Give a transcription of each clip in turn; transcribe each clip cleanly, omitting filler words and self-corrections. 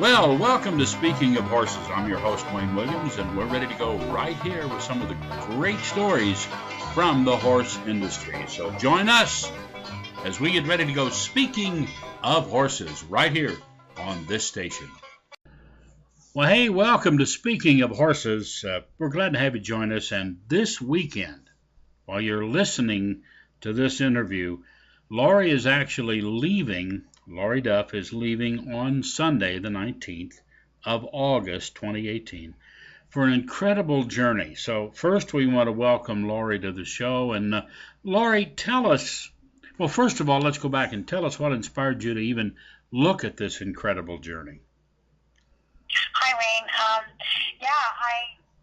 Well, welcome to Speaking of Horses. I'm your host, Wayne Williams, and we're ready to go right here with some of the great stories from the horse industry. So join us as we get ready to go speaking of horses right here on this station. Well, hey, welcome to Speaking of Horses. We're glad to have you join us. And this weekend, while you're listening to this interview, Lorie is actually leaving. Lorie Duff is leaving on Sunday, the 19th of August, 2018, for an incredible journey. So first we want to welcome Lorie to the show. And Lorie, tell us, well, first of all, let's go back and tell us what inspired you to even look at this incredible journey. Hi, Wayne.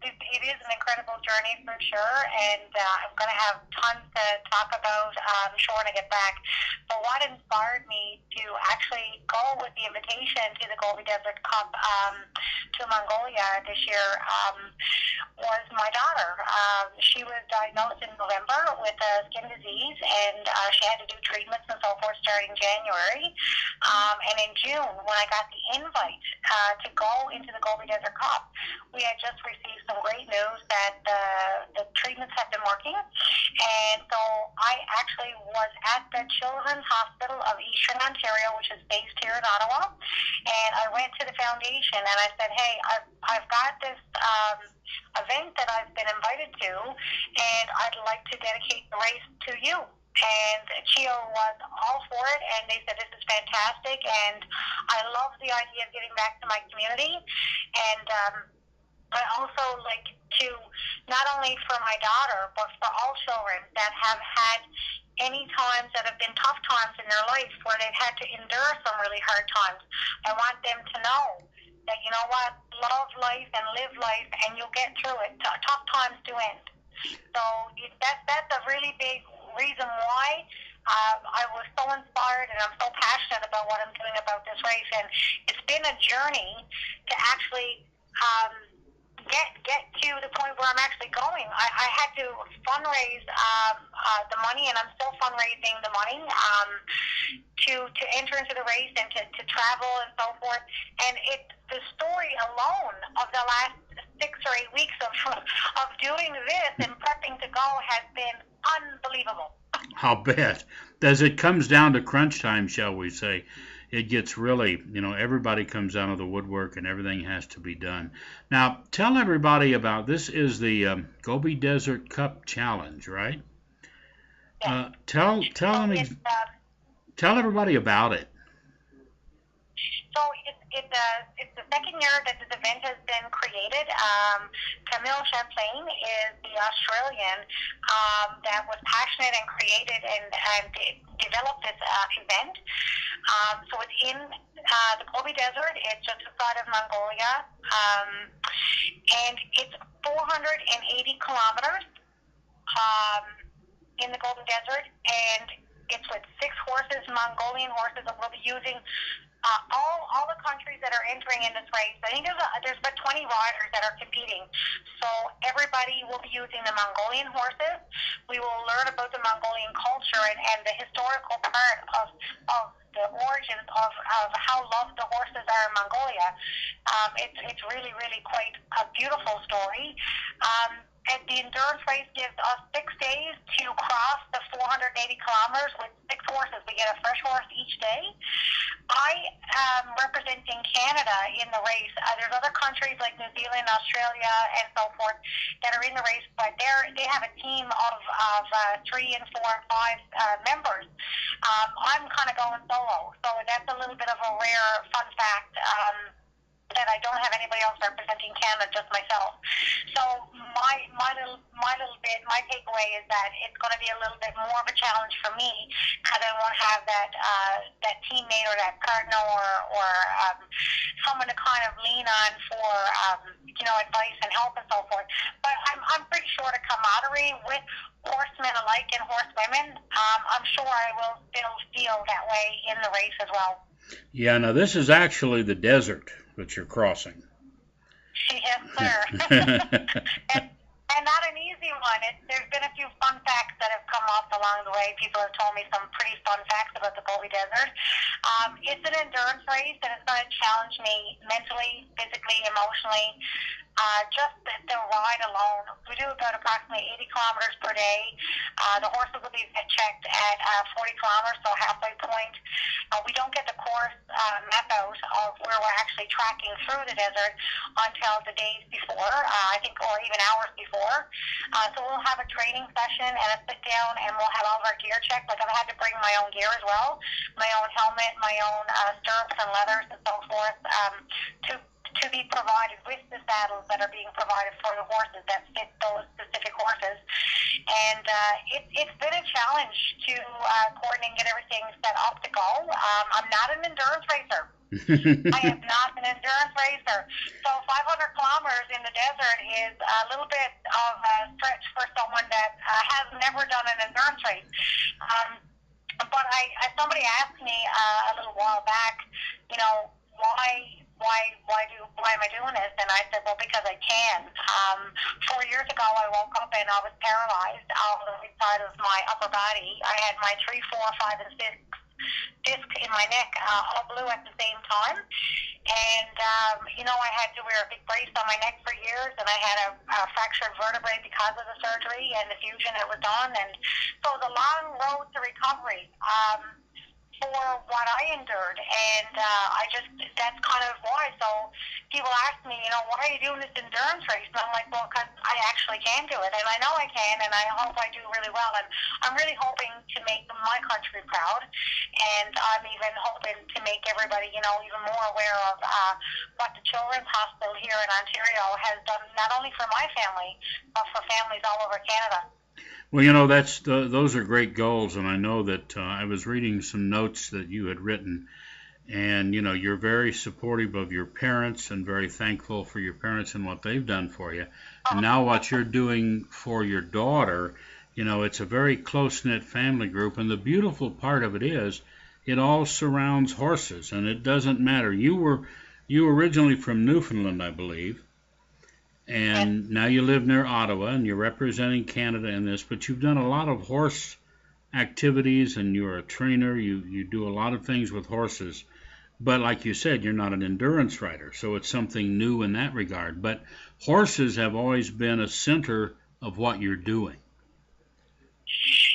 It is an incredible journey for sure, and I'm going to have tons to talk about, I'm sure, when I get back. But what inspired me to actually go with the invitation to the Gobi Desert Cup to Mongolia this year was my daughter. She was diagnosed in November with a skin disease, and she had to do treatments and so forth starting January. And in June, when I got the invite to go into the Gobi Desert Cup, we had just received some great news that the treatments have been working. And so I actually was at the Children's Hospital of Eastern Ontario, which is based here in Ottawa. And I went to the foundation and I said, hey, I've got this event that I've been invited to, and I'd like to dedicate the race to you. And CHIO was all for it, and they said, this is fantastic, and I love the idea of giving back to my community. And I also like to, not only for my daughter, but for all children that have had any times that have been tough times in their life where they've had to endure some really hard times. I want them to know that, you know what, love life and live life, and you'll get through it. Tough times do end. So that's a really big reason why I was so inspired, and I'm so passionate about what I'm doing about this race. And it's been a journey to actually get to the point where I'm actually going. I had to fundraise the money, and I'm still fundraising the money to enter into the race and to travel and so forth. And the story alone of the last 6 or 8 weeks of doing this and prepping to go has been unbelievable. I'll bet. As it comes down to crunch time, shall we say, it gets really, everybody comes out of the woodwork and everything has to be done. Now, tell everybody about, this is the Gobi Desert Cup Challenge, right? Yeah. Tell everybody about it. So it's the second year that this event has been created. Camille Champlain is the Australian that was passionate and created and developed this event. So it's in the Gobi Desert. It's just outside of Mongolia. And it's 480 kilometers in the Gobi Desert. And it's with 6 horses, Mongolian horses, that we'll be using. All the countries that are entering in this race, I think there's about 20 riders that are competing. So everybody will be using the Mongolian horses. We will learn about the Mongolian culture and the historical part of the origins of how loved the horses are in Mongolia. It's really, really quite a beautiful story. And the endurance race gives us 6 days to cross the 480 kilometers with 6 horses. We get a fresh horse each day. I am representing Canada in the race. There's other countries like New Zealand, Australia, and so forth that are in the race, but they have a team of 3 and 4 and 5 members. I'm kind of going solo, so that's a little bit of a rare fun fact. That I don't have anybody else representing Canada, just myself. So my takeaway is that it's going to be a little bit more of a challenge for me because I won't have that teammate or that partner or someone to kind of lean on for advice and help and so forth. But I'm pretty sure the camaraderie with horsemen alike and horsewomen, I'm sure I will still feel that way in the race as well. Yeah, now this is actually the desert that you're crossing. Yes, sir. and not an easy one. There's been a few fun facts that have come off the along the way. People have told me some pretty fun facts about the Gobi Desert. It's an endurance race, and it's going to challenge me mentally, physically, emotionally. Just the ride alone. We do about approximately 80 kilometers per day. The horses will be checked at 40 kilometers, so halfway point. We don't get the course map out of where we're actually tracking through the desert until the days before, I think, or even hours before. So we'll have a training session and a sit down, and we'll have all of our gear checked. Like, I've had to bring my own gear as well, my own helmet, my own stirrups and leathers and so forth, to be provided with the saddles that are being provided for the horses that fit those specific horses. And it's been a challenge to coordinate and get everything set up to go. I'm not an endurance racer. I am not an endurance racer. So 500 kilometers in the desert is a little bit of a stretch for someone that has never done an endurance race. But somebody asked me a little while back, you know, why am I doing this? And I said, well, because I can. 4 years ago, I woke up and I was paralyzed on the right side of my upper body. I had my 3, 4, 5, and 6 disc in my neck all blew at the same time. And, you know, I had to wear a big brace on my neck for years, and I had a fractured vertebrae because of the surgery and the fusion that was done. And so the long road to recovery for what I endured, and that's kind of why. So people ask me, you know, why are you doing this endurance race? And I'm like, well, because I actually can do it, and I know I can, and I hope I do really well, and I'm really hoping to make my country proud, and I'm even hoping to make everybody, you know, even more aware of what the Children's Hospital here in Ontario has done, not only for my family, but for families all over Canada. Well, you know, those are great goals, and I know that I was reading some notes that you had written, and, you know, you're very supportive of your parents and very thankful for your parents and what they've done for you. And now what you're doing for your daughter, you know, it's a very close-knit family group, and the beautiful part of it is it all surrounds horses, and it doesn't matter. You were originally from Newfoundland, I believe. And now you live near Ottawa, and you're representing Canada in this, but you've done a lot of horse activities, and you're a trainer. You do a lot of things with horses. But like you said, you're not an endurance rider, so it's something new in that regard. But horses have always been a center of what you're doing.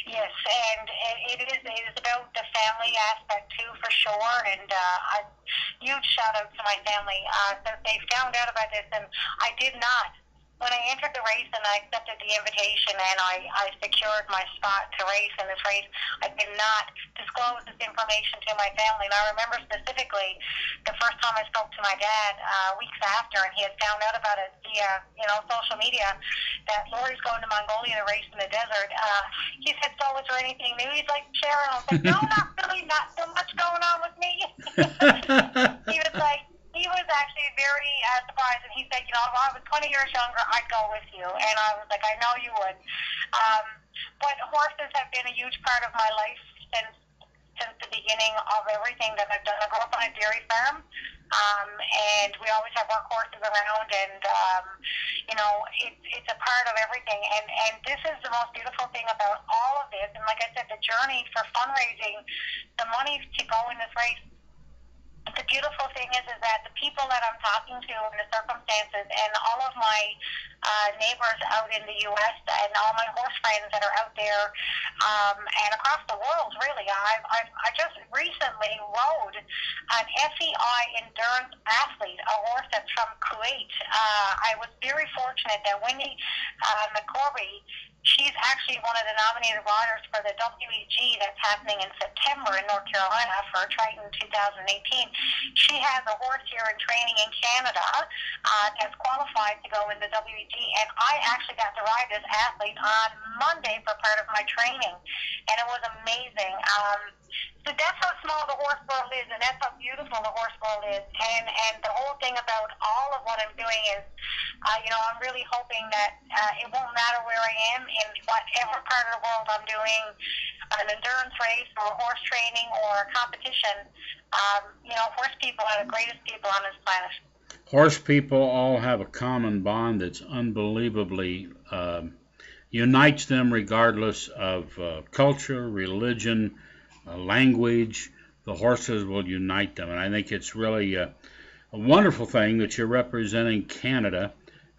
Yes, and it is about the family aspect too, for sure. And a huge shout out to my family. Since they found out about this, and I did not. When I entered the race and I accepted the invitation and I secured my spot to race in this race, I did not disclose this information to my family. And I remember specifically the first time I spoke to my dad weeks after, and he had found out about it via, you know, social media, that Lorie's going to Mongolia to race in the desert. He said, so is there anything new you'd like to share? And I was like, no, not really, not so much going on with me. He was actually very surprised, and he said, you know, if I was 20 years younger, I'd go with you. And I was like, I know you would. But horses have been a huge part of my life since the beginning of everything that I've done. I grew up on a dairy farm, and we always have work horses around, and, you know, it's a part of everything. And this is the most beautiful thing about all of this. And like I said, the journey for fundraising, the money to go in this race, the beautiful thing is that the people that I'm talking to in the circumstances, and all of my neighbors out in the U.S. and all my horse friends that are out there and across the world, really. I just recently rode an FEI endurance athlete, a horse that's from Kuwait. I was very fortunate that Wendy McCorby, she's actually one of the nominated riders for the WEG that's happening in September in North Carolina for Triton 2018. She has a horse here in training in Canada that's qualified to go in the WEG, and I actually got to ride this athlete on Monday for part of my training, and it was amazing. So that's how small the horse world is, and that's how beautiful the horse world is. And the whole thing about all of what I'm doing is, you know, I'm really hoping that it won't matter where I am in whatever part of the world I'm doing an endurance race or horse training or competition. You know, horse people are the greatest people on this planet. Horse people all have a common bond that's unbelievably unites them regardless of culture, religion, language. The horses will unite them, and I think it's really a wonderful thing that you're representing Canada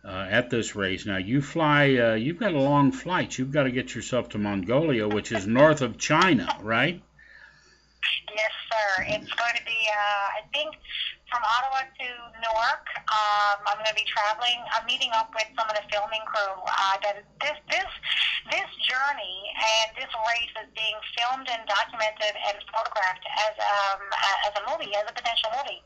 at this race. Now, you fly, you've got a long flight. You've got to get yourself to Mongolia, which is north of China, right? Yes, sir. It's going to be, I think, from Ottawa to Newark. I'm going to be traveling. I'm meeting up with some of the filming crew. This journey and this race is being filmed and documented and photographed as a movie, as a potential movie.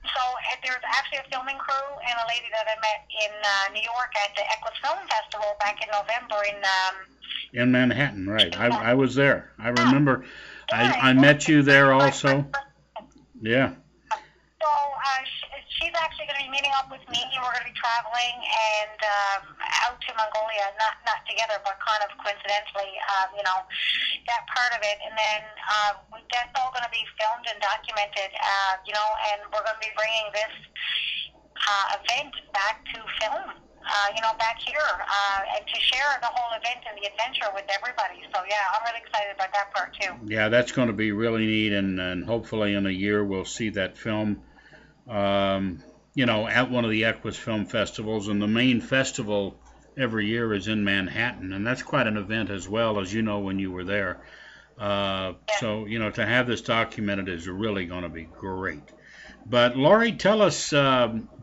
So there's actually a filming crew and a lady that I met in New York at the Equus Film Festival back in November in Manhattan, right? I was there. I remember. I met you there also. Yeah. So she's actually going to be meeting up with me. We're going to be traveling and out to Mongolia, not together, but kind of coincidentally, that part of it. And then that's all going to be filmed and documented, and we're going to be bringing this event back to film. Back here, and to share the whole event and the adventure with everybody. So, yeah, I'm really excited about that part, too. Yeah, that's going to be really neat, and hopefully in a year we'll see that film, at one of the Equus Film Festivals. And the main festival every year is in Manhattan, and that's quite an event as well, as you know, when you were there. So, to have this documented is really going to be great. But, Lorie, tell us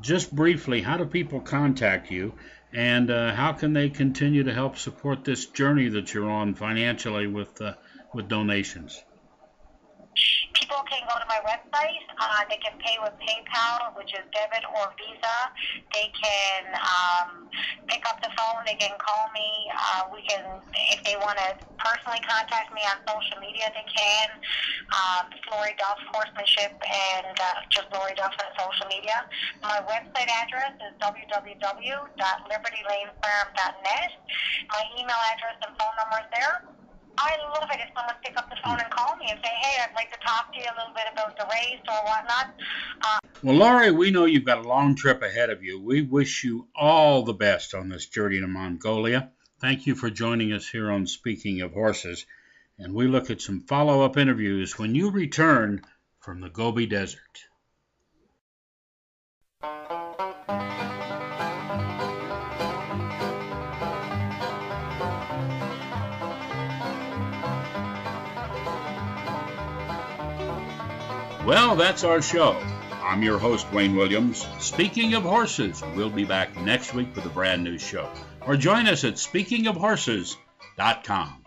just briefly, how do people contact you, and how can they continue to help support this journey that you're on financially with donations? People can go to my website. They can pay with PayPal, which is debit or Visa. They can pick up the phone. They can call me. If they want to personally contact me on social media, they can. Lorie Duff Horsemanship and just Lorie Duff on social media. My website address is www.libertylanefarm.net. My email address and phone number is there. I love it if someone pick up the phone and call me and say, hey, I'd like to talk to you a little bit about the race or whatnot. Well, Lorie, we know you've got a long trip ahead of you. We wish you all the best on this journey to Mongolia. Thank you for joining us here on Speaking of Horses. And we look at some follow-up interviews when you return from the Gobi Desert. Well, that's our show. I'm your host, Wayne Williams. Speaking of Horses, we'll be back next week with a brand new show. Or join us at speakingofhorses.com.